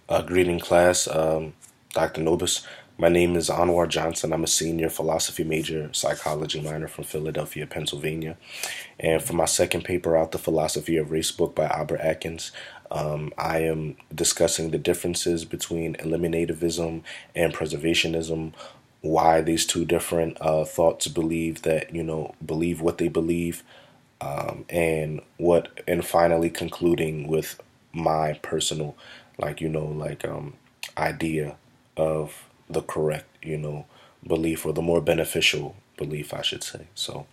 Greeting class, Dr. Nobis. My name is Anwar Johnson. I'm a senior philosophy major, psychology minor from Philadelphia, Pennsylvania. And for my second paper out, The Philosophy of Race book by Albert Atkins, I am discussing the differences between eliminativism and preservationism, why these two different thoughts believe that, believe what they believe, and finally concluding with my personal, idea of the correct, belief, or the more beneficial belief, I should say. So,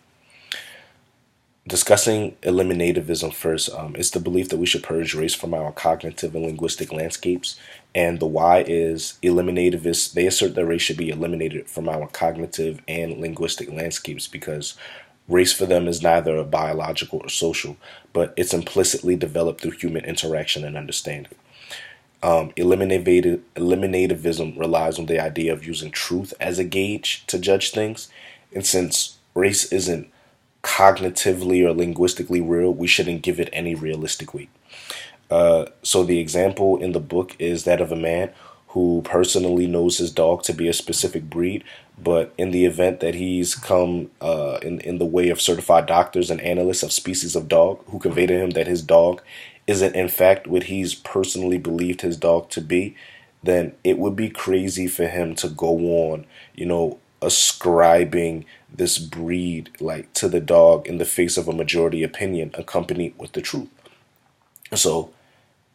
discussing eliminativism first, it's the belief that we should purge race from our cognitive and linguistic landscapes. And the why is eliminativists, they assert that race should be eliminated from our cognitive and linguistic landscapes because race for them is neither biological or social, but it's implicitly developed through human interaction and understanding. Eliminativism relies on the idea of using truth as a gauge to judge things. And since race isn't cognitively or linguistically real, we shouldn't give it any realistic weight. So the example in the book is that of a man who personally knows his dog to be a specific breed, but in the event that he's come in the way of certified doctors and analysts of species of dog who convey to him that his dog isn't in fact what he's personally believed his dog to be, then it would be crazy for him to go on, ascribing this breed like to the dog in the face of a majority opinion accompanied with the truth. So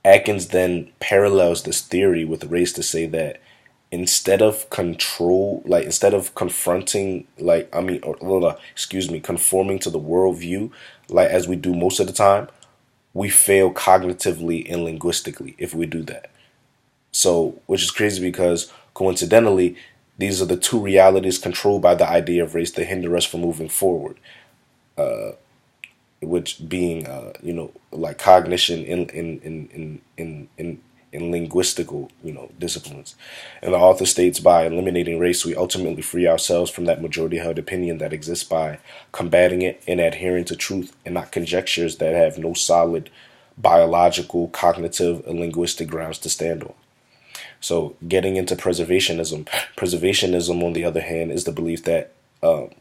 Atkins then parallels this theory with race to say that instead of confronting, conforming to the worldview, like as we do most of the time, we fail cognitively and linguistically if we do that. So, which is crazy because coincidentally, these are the two realities controlled by the idea of race that hinder us from moving forward, which being like cognition in linguistical disciplines. And the author states, by eliminating race, we ultimately free ourselves from that majority held opinion that exists by combating it and adhering to truth and not conjectures that have no solid biological, cognitive, and linguistic grounds to stand on. So, getting into preservationism, on the other hand, is the belief that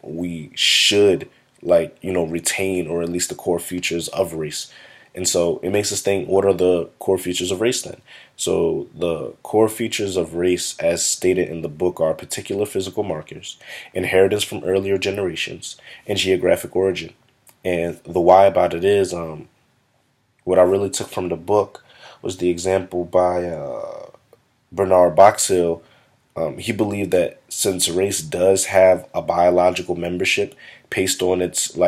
we should, retain or at least the core features of race. And so it makes us think, what are the core features of race then? So, the core features of race, as stated in the book, are particular physical markers, inheritance from earlier generations, and geographic origin. And the why about it is, what I really took from the book was the example by Bernard Boxill. He believed that since race does have a biological membership based on its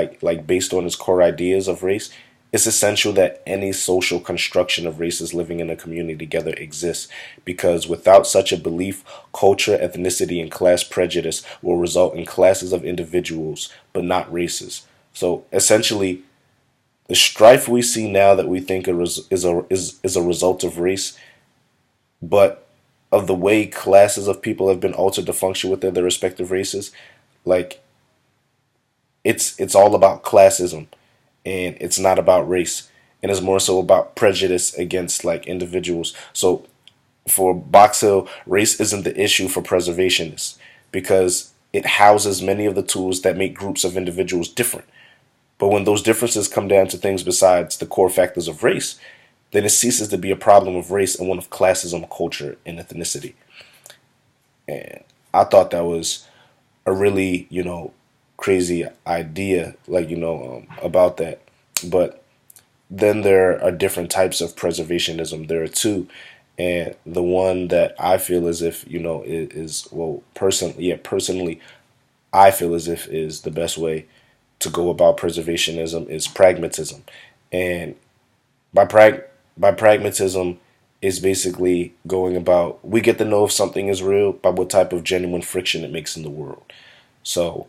based on its core ideas of race, it's essential that any social construction of races living in a community together exists, because without such a belief, culture, ethnicity, and class prejudice will result in classes of individuals, but not races. So essentially, the strife we see now that we think is a result of race, but of the way classes of people have been altered to function within their respective races, like it's all about classism, and it's not about race, and it's more so about prejudice against like individuals. So for Box Hill, race isn't the issue for preservationists because it houses many of the tools that make groups of individuals different. But when those differences come down to things besides the core factors of race, then it ceases to be a problem of race and one of classism, culture, and ethnicity. And I thought that was a really, crazy idea, about that. But then there are different types of preservationism. There are two, and the one that I feel as if is well, personally, I feel as if is the best way to go about preservationism is pragmatism, and by pragmatism is basically going about, we get to know if something is real by what type of genuine friction it makes in the world. So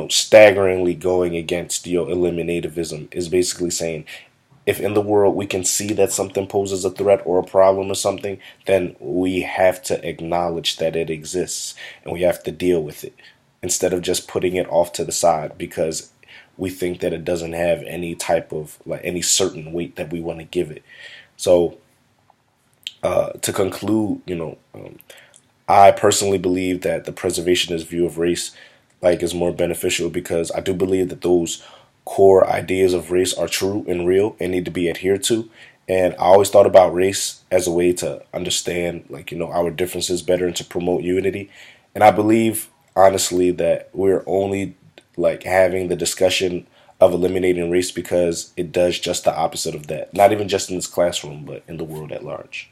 staggeringly going against eliminativism is basically saying, if in the world we can see that something poses a threat or a problem or something, then we have to acknowledge that it exists and we have to deal with it instead of just putting it off to the side because we think that it doesn't have any type of any certain weight that we want to give it. So To conclude, I personally believe that the preservationist view of race is more beneficial because I do believe that those core ideas of race are true and real and need to be adhered to. And I always thought about race as a way to understand our differences better and to promote unity. And I believe honestly that we're only having the discussion of eliminating race because it does just the opposite of that. Not even just in this classroom, but in the world at large.